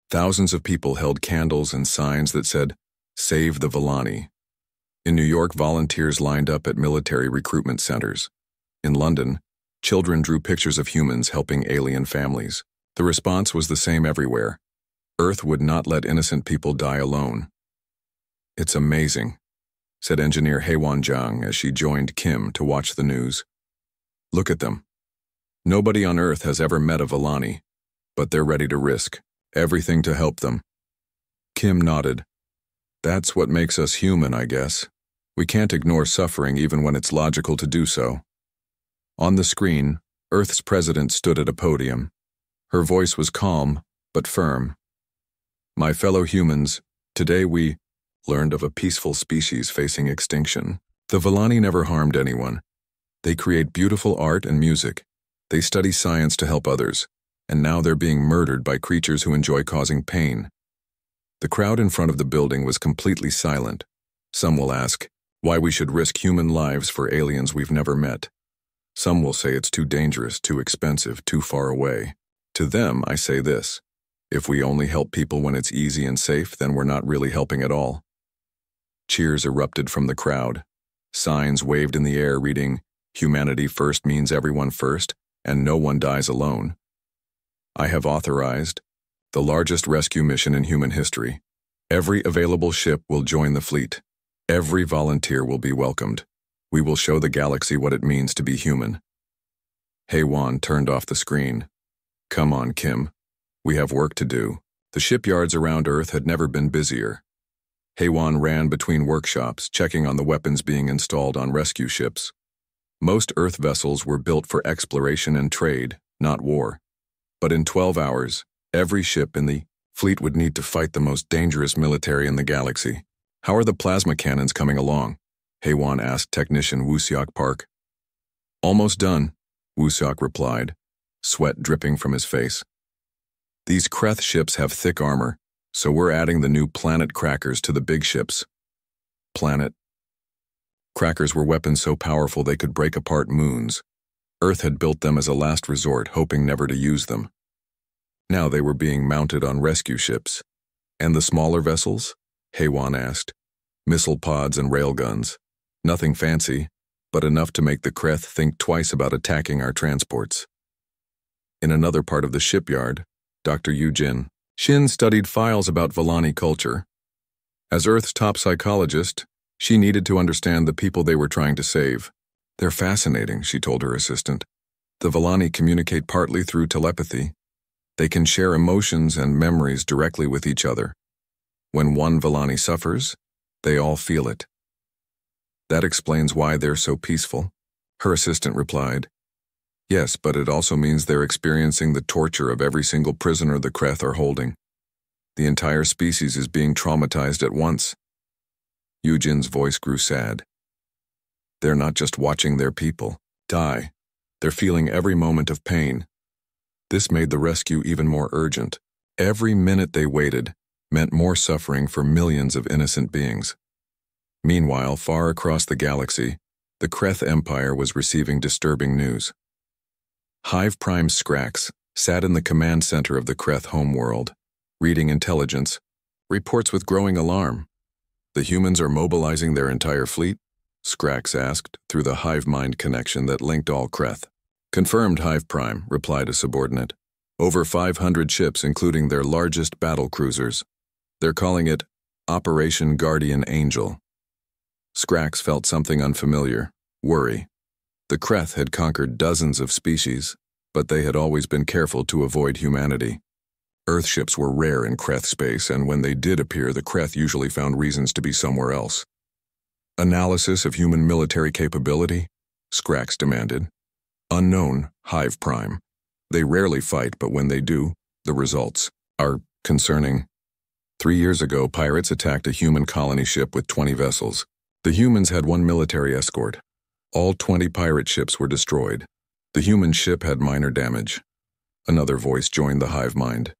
thousands of people held candles and signs that said, "Save the Villani." In New York, volunteers lined up at military recruitment centers. In London, children drew pictures of humans helping alien families. The response was the same everywhere. Earth would not let innocent people die alone. It's amazing, said engineer Haewon Jang as she joined Kim to watch the news. Look at them. Nobody on Earth has ever met a Villani, but they're ready to risk everything to help them. Kim nodded. That's what makes us human, I guess. We can't ignore suffering even when it's logical to do so. On the screen, Earth's president stood at a podium. Her voice was calm, but firm. My fellow humans, today we learned of a peaceful species facing extinction. The Villani never harmed anyone. They create beautiful art and music. They study science to help others, and now they're being murdered by creatures who enjoy causing pain. The crowd in front of the building was completely silent. Some will ask why we should risk human lives for aliens we've never met. Some will say it's too dangerous, too expensive, too far away. To them, I say this. If we only help people when it's easy and safe, then we're not really helping at all. Cheers erupted from the crowd. Signs waved in the air reading, "Humanity first means everyone first, and no one dies alone." I have authorized the largest rescue mission in human history. Every available ship will join the fleet. Every volunteer will be welcomed. We will show the galaxy what it means to be human. Haewon turned off the screen. Come on, Kim. We have work to do. The shipyards around Earth had never been busier. Haewon ran between workshops, checking on the weapons being installed on rescue ships. Most Earth vessels were built for exploration and trade, not war. But in 12 hours, every ship in the fleet would need to fight the most dangerous military in the galaxy. How are the plasma cannons coming along? Haewon asked technician Woo-seok Park. Almost done, Woo-seok replied, sweat dripping from his face. These Kreth ships have thick armor, so we're adding the new planet crackers to the big ships. Planet. Crackers were weapons so powerful they could break apart moons. Earth had built them as a last resort, hoping never to use them. Now they were being mounted on rescue ships. And the smaller vessels? Haywan asked. Missile pods and railguns. Nothing fancy, but enough to make the Kreth think twice about attacking our transports. In another part of the shipyard, Dr. Yujin Shin studied files about Volani culture. As Earth's top psychologist, she needed to understand the people they were trying to save. They're fascinating, she told her assistant. The Volani communicate partly through telepathy. They can share emotions and memories directly with each other. When one Volani suffers, they all feel it. That explains why they're so peaceful, her assistant replied. Yes, but it also means they're experiencing the torture of every single prisoner the Kreth are holding. The entire species is being traumatized at once. Yujin's voice grew sad. They're not just watching their people die. They're feeling every moment of pain. This made the rescue even more urgent. Every minute they waited meant more suffering for millions of innocent beings. Meanwhile, far across the galaxy, the Kreth Empire was receiving disturbing news. Hive Prime Skrax sat in the command center of the Kreth homeworld, reading intelligence, reports with growing alarm. The humans are mobilizing their entire fleet? Skrax asked through the hive mind connection that linked all Kreth. Confirmed, Hive Prime, replied a subordinate. Over 500 ships, including their largest battle cruisers. They're calling it Operation Guardian Angel. Skrax felt something unfamiliar, worry. The Kreth had conquered dozens of species, but they had always been careful to avoid humanity. Earthships were rare in Kreth space, and when they did appear, the Kreth usually found reasons to be somewhere else. Analysis of human military capability? Skrax demanded. Unknown, Hive Prime. They rarely fight, but when they do, the results are concerning. 3 years ago, pirates attacked a human colony ship with 20 vessels. The humans had one military escort. All 20 pirate ships were destroyed. The human ship had minor damage. Another voice joined the hive mind.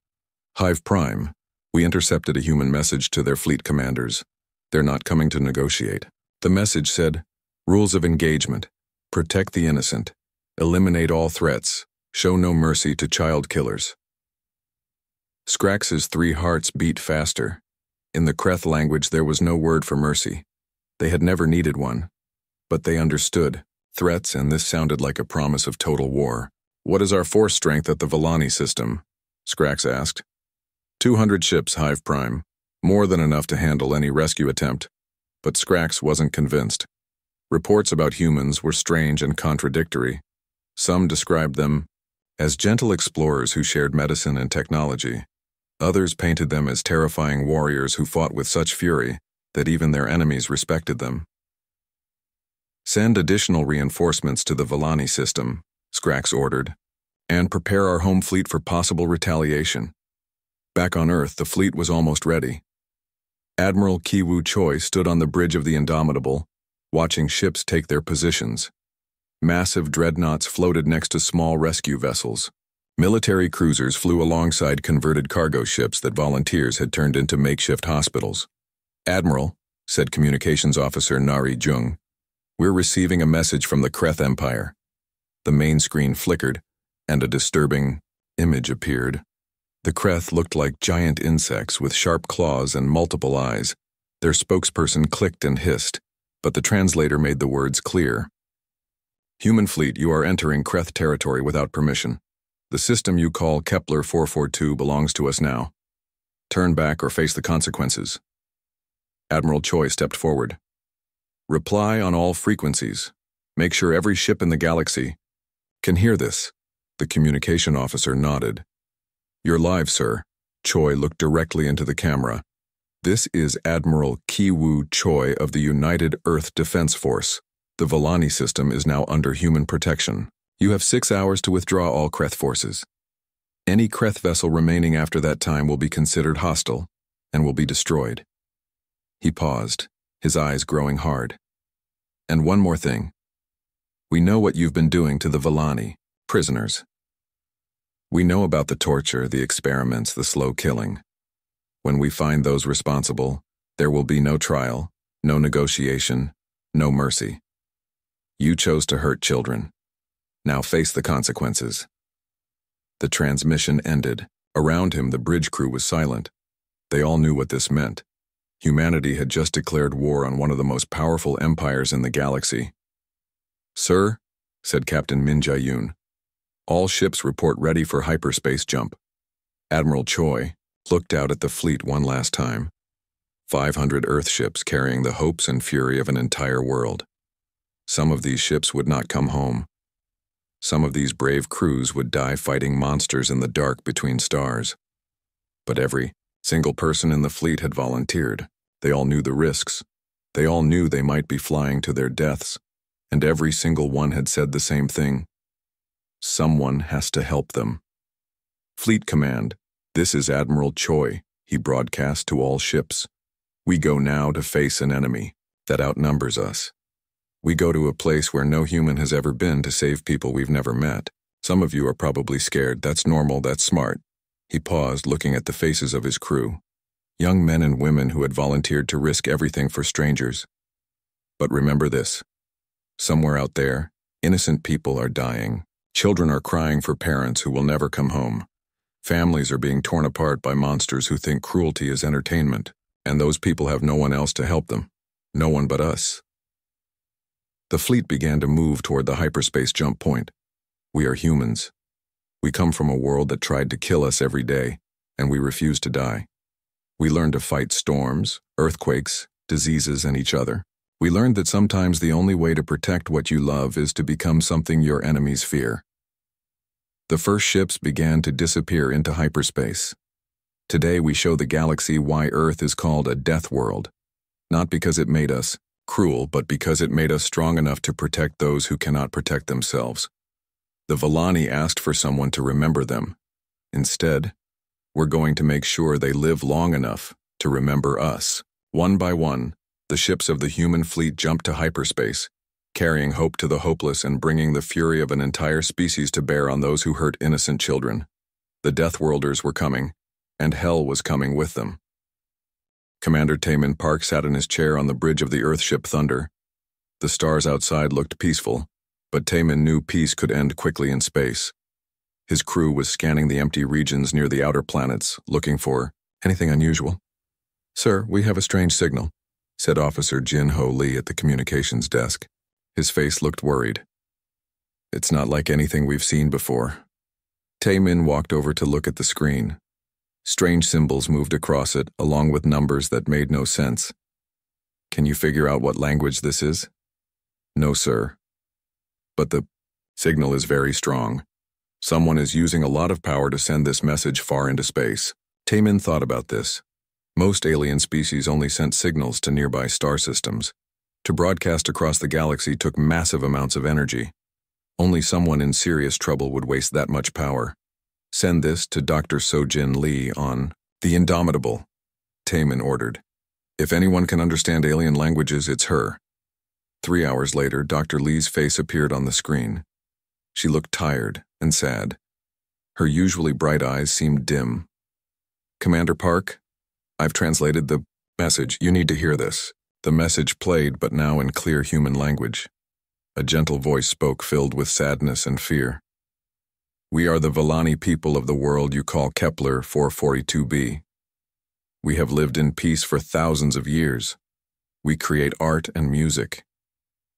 Hive Prime, we intercepted a human message to their fleet commanders. They're not coming to negotiate. The message said, rules of engagement, protect the innocent, eliminate all threats, show no mercy to child killers. Skrax's 3 hearts beat faster. In the Kreth language, there was no word for mercy. They had never needed one. But they understood threats, and this sounded like a promise of total war. What is our force strength at the Volani system? Skrax asked. 200 ships, Hive Prime. More than enough to handle any rescue attempt. But Skrax wasn't convinced. Reports about humans were strange and contradictory. Some described them as gentle explorers who shared medicine and technology. Others painted them as terrifying warriors who fought with such fury that even their enemies respected them. Send additional reinforcements to the Volani system, Skrax ordered, and prepare our home fleet for possible retaliation. Back on Earth, the fleet was almost ready. Admiral Kiwu Choi stood on the bridge of the Indomitable, watching ships take their positions. Massive dreadnoughts floated next to small rescue vessels. Military cruisers flew alongside converted cargo ships that volunteers had turned into makeshift hospitals. Admiral, said Communications Officer Nari Jung, we're receiving a message from the Kreth Empire. The main screen flickered, and a disturbing image appeared. The Kreth looked like giant insects with sharp claws and multiple eyes. Their spokesperson clicked and hissed, but the translator made the words clear. Human fleet, you are entering Kreth territory without permission. The system you call Kepler 442 belongs to us now. Turn back or face the consequences. Admiral Choi stepped forward. Reply on all frequencies. Make sure every ship in the galaxy can hear this. The communication officer nodded. You're live, sir. Choi looked directly into the camera. This is Admiral Kiwu Choi of the United Earth Defense Force. The Volani system is now under human protection. You have 6 hours to withdraw all Kreth forces. Any Kreth vessel remaining after that time will be considered hostile and will be destroyed. He paused, his eyes growing hard. And one more thing. We know what you've been doing to the Volani, prisoners. We know about the torture, the experiments, the slow killing. When we find those responsible, there will be no trial, no negotiation, no mercy. You chose to hurt children. Now face the consequences." The transmission ended. Around him, the bridge crew was silent. They all knew what this meant. Humanity had just declared war on one of the most powerful empires in the galaxy. "Sir," said Captain Min Jae-yoon, "all ships report ready for hyperspace jump." Admiral Choi looked out at the fleet one last time. 500 Earth ships carrying the hopes and fury of an entire world. Some of these ships would not come home. Some of these brave crews would die fighting monsters in the dark between stars. But every single person in the fleet had volunteered. They all knew the risks. They all knew they might be flying to their deaths. And every single one had said the same thing. Someone has to help them. "Fleet Command, this is Admiral Choi," he broadcast to all ships. "We go now to face an enemy that outnumbers us. We go to a place where no human has ever been to save people we've never met. Some of you are probably scared. That's normal, that's smart." He paused, looking at the faces of his crew. Young men and women who had volunteered to risk everything for strangers. But remember this. Somewhere out there, innocent people are dying. Children are crying for parents who will never come home. Families are being torn apart by monsters who think cruelty is entertainment, and those people have no one else to help them. No one but us. The fleet began to move toward the hyperspace jump point. We are humans. We come from a world that tried to kill us every day, and we refuse to die. We learned to fight storms, earthquakes, diseases, and each other. We learned that sometimes the only way to protect what you love is to become something your enemies fear. The first ships began to disappear into hyperspace. Today we show the galaxy why Earth is called a death world. Not because it made us cruel, but because it made us strong enough to protect those who cannot protect themselves. The Villani asked for someone to remember them. Instead, we're going to make sure they live long enough to remember us. One by one, the ships of the human fleet jumped to hyperspace, carrying hope to the hopeless and bringing the fury of an entire species to bear on those who hurt innocent children. The Deathworlders were coming, and hell was coming with them. Commander Taemin Park sat in his chair on the bridge of the Earthship Thunder. The stars outside looked peaceful, but Taemin knew peace could end quickly in space. His crew was scanning the empty regions near the outer planets, looking for anything unusual. "Sir, we have a strange signal," said Officer Jin Ho Lee at the communications desk. His face looked worried. "It's not like anything we've seen before." Taemin walked over to look at the screen. Strange symbols moved across it, along with numbers that made no sense. "Can you figure out what language this is?" "No, sir. But the signal is very strong. Someone is using a lot of power to send this message far into space." Taemin thought about this. Most alien species only sent signals to nearby star systems. To broadcast across the galaxy took massive amounts of energy. Only someone in serious trouble would waste that much power. "Send this to Dr. Sojin Lee on the Indomitable," Taemin ordered. "If anyone can understand alien languages, it's her." 3 hours later, Dr. Lee's face appeared on the screen. She looked tired and sad. Her usually bright eyes seemed dim. "Commander Park, I've translated the message. You need to hear this." The message played, but now in clear human language. A gentle voice spoke, filled with sadness and fear. "We are the Villani people of the world you call Kepler 442b. We have lived in peace for thousands of years. We create art and music.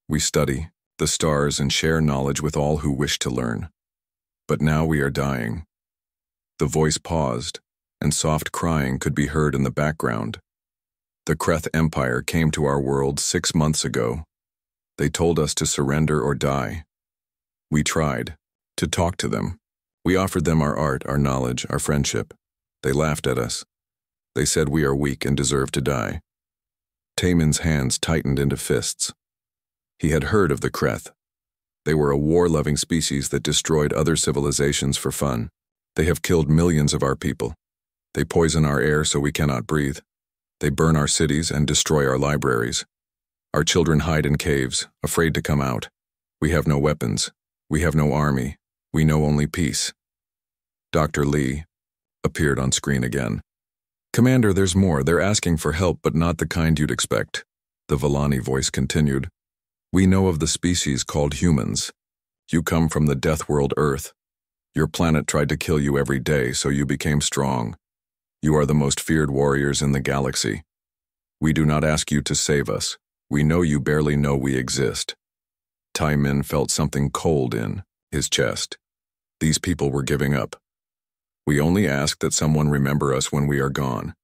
We study the stars and share knowledge with all who wish to learn. But now we are dying." The voice paused, and soft crying could be heard in the background. "The Kreth Empire came to our world 6 months ago. They told us to surrender or die. We tried to talk to them. We offered them our art, our knowledge, our friendship. They laughed at us. They said we are weak and deserve to die." Taemin's hands tightened into fists. He had heard of the Kreth. They were a war-loving species that destroyed other civilizations for fun. They have killed millions of our people. They poison our air so we cannot breathe. They burn our cities and destroy our libraries. Our children hide in caves, afraid to come out. We have no weapons. We have no army. We know only peace. Dr. Lee appeared on screen again. "Commander, there's more. They're asking for help, but not the kind you'd expect." The Villani voice continued. "We know of the species called humans. You come from the death world Earth. Your planet tried to kill you every day, so you became strong. You are the most feared warriors in the galaxy. We do not ask you to save us. We know you barely know we exist. Tai Min felt something cold in his chest. These people were giving up. We only ask that someone remember us when we are gone.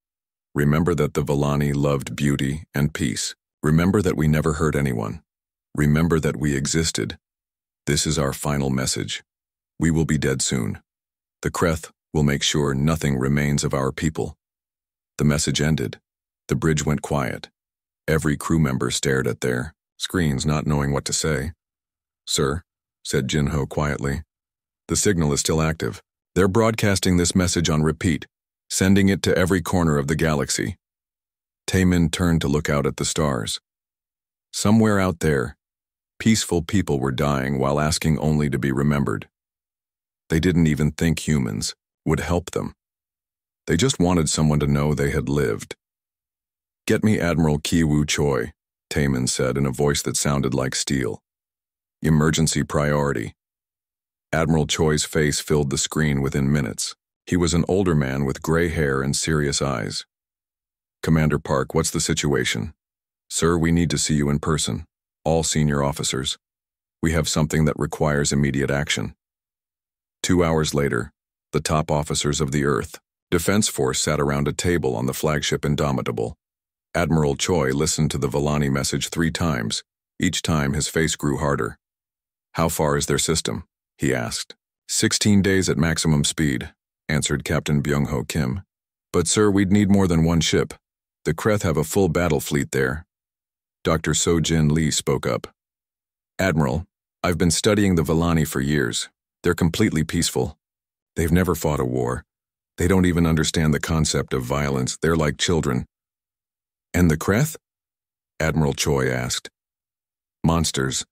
Remember that the Villani loved beauty and peace. Remember that we never hurt anyone. Remember that we existed. This is our final message. We will be dead soon. The Kreth will make sure nothing remains of our people. The message ended. The bridge went quiet. Every crew member stared at their screens, not knowing what to say. "Sir," said Jinho quietly, "the signal is still active. They're broadcasting this message on repeat, sending it to every corner of the galaxy." Taemin turned to look out at the stars. Somewhere out there, peaceful people were dying while asking only to be remembered. They didn't even think humans would help them. They just wanted someone to know they had lived. "Get me Admiral Kiwoo Choi," Taemin said in a voice that sounded like steel. "Emergency priority." Admiral Choi's face filled the screen within minutes. He was an older man with gray hair and serious eyes. "Commander Park, what's the situation?" "Sir, we need to see you in person. All senior officers. We have something that requires immediate action." 2 hours later, the top officers of the Earth Defense Force sat around a table on the flagship Indomitable. Admiral Choi listened to the Villani message 3 times. Each time his face grew harder. "How far is their system?" he asked. 16 days at maximum speed," answered Captain Byung-ho Kim. "But sir, we'd need more than one ship. The Kreth have a full battle fleet there." Dr. So-Jin Lee spoke up. "Admiral, I've been studying the Villani for years. They're completely peaceful. They've never fought a war. They don't even understand the concept of violence. They're like children." "And the Kreth?" Admiral Choi asked. "Monsters,"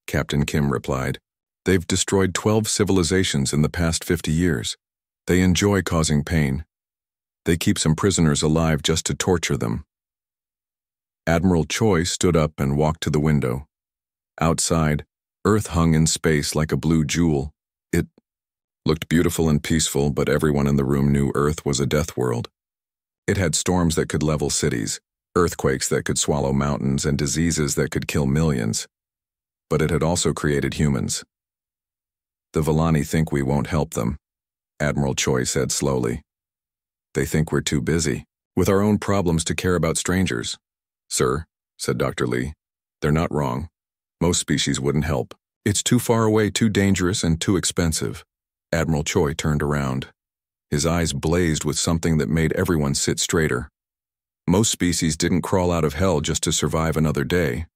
Captain Kim replied. "They've destroyed 12 civilizations in the past 50 years. They enjoy causing pain. They keep some prisoners alive just to torture them." Admiral Choi stood up and walked to the window. Outside, Earth hung in space like a blue jewel. It looked beautiful and peaceful, but everyone in the room knew Earth was a death world. It had storms that could level cities, earthquakes that could swallow mountains, and diseases that could kill millions. But it had also created humans. "The Villani think we won't help them," Admiral Choi said slowly. "They think we're too busy with our own problems to care about strangers." "Sir," said Dr. Lee, "they're not wrong. Most species wouldn't help. It's too far away, too dangerous, and too expensive." Admiral Choi turned around. His eyes blazed with something that made everyone sit straighter. Most species didn't crawl out of hell just to survive another day.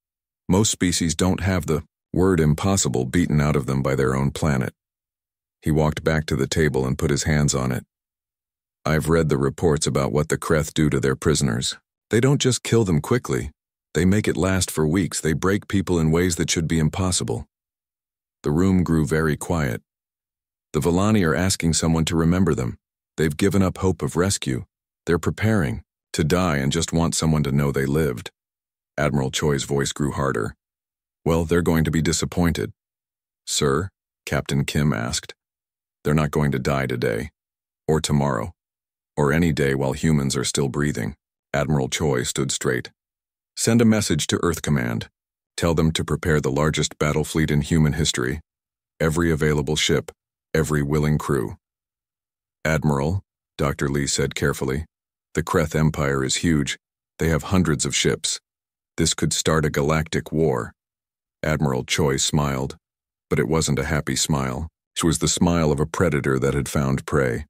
Most species don't have the word impossible beaten out of them by their own planet. He walked back to the table and put his hands on it. "I've read the reports about what the Kreth do to their prisoners. They don't just kill them quickly. They make it last for weeks. They break people in ways that should be impossible." The room grew very quiet. "The Villani are asking someone to remember them. They've given up hope of rescue. They're preparing to die and just want someone to know they lived." Admiral Choi's voice grew harder. "Well, they're going to be disappointed." "Sir?" Captain Kim asked. "They're not going to die today, or tomorrow, or any day while humans are still breathing." Admiral Choi stood straight. "Send a message to Earth Command. Tell them to prepare the largest battle fleet in human history. Every available ship, every willing crew." "Admiral," Dr. Lee said carefully, "the Kreth Empire is huge. They have hundreds of ships. This could start a galactic war." Admiral Choi smiled, but it wasn't a happy smile. It was the smile of a predator that had found prey.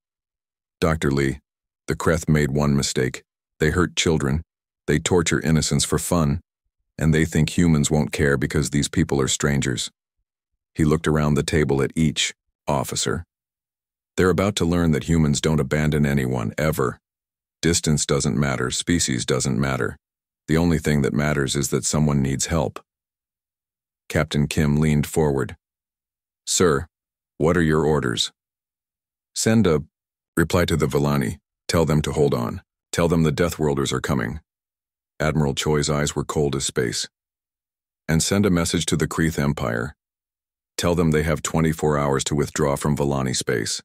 "Dr. Lee, the Kreth made one mistake. They hurt children. They torture innocents for fun. And they think humans won't care because these people are strangers." He looked around the table at each officer. "They're about to learn that humans don't abandon anyone, ever. Distance doesn't matter, species doesn't matter. The only thing that matters is that someone needs help." Captain Kim leaned forward. "Sir, what are your orders?" "Send a reply to the Villani. Tell them to hold on. Tell them the Deathworlders are coming." Admiral Choi's eyes were cold as space. "And send a message to the Kreth Empire. Tell them they have 24 hours to withdraw from Volani space.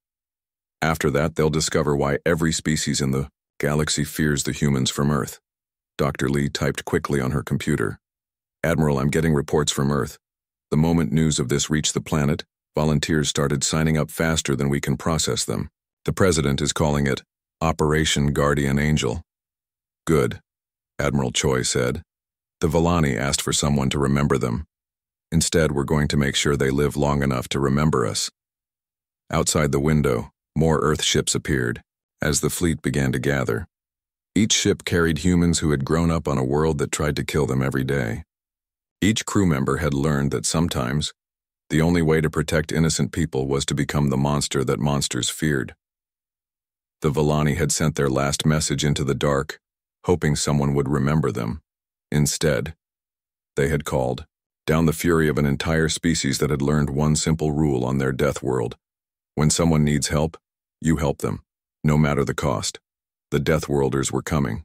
After that, they'll discover why every species in the galaxy fears the humans from Earth. Dr. Lee typed quickly on her computer. Admiral, I'm getting reports from Earth. The moment news of this reached the planet, volunteers started signing up faster than we can process them. The President is calling it Operation Guardian Angel. Good, Admiral Choi said. The Volani asked for someone to remember them. Instead, we're going to make sure they live long enough to remember us. Outside the window, more Earth ships appeared, as the fleet began to gather. Each ship carried humans who had grown up on a world that tried to kill them every day. Each crew member had learned that sometimes, the only way to protect innocent people was to become the monster that monsters feared. The Volani had sent their last message into the dark, hoping someone would remember them. Instead, they had called down the fury of an entire species that had learned one simple rule on their death world. When someone needs help, you help them, no matter the cost. The Deathworlders were coming.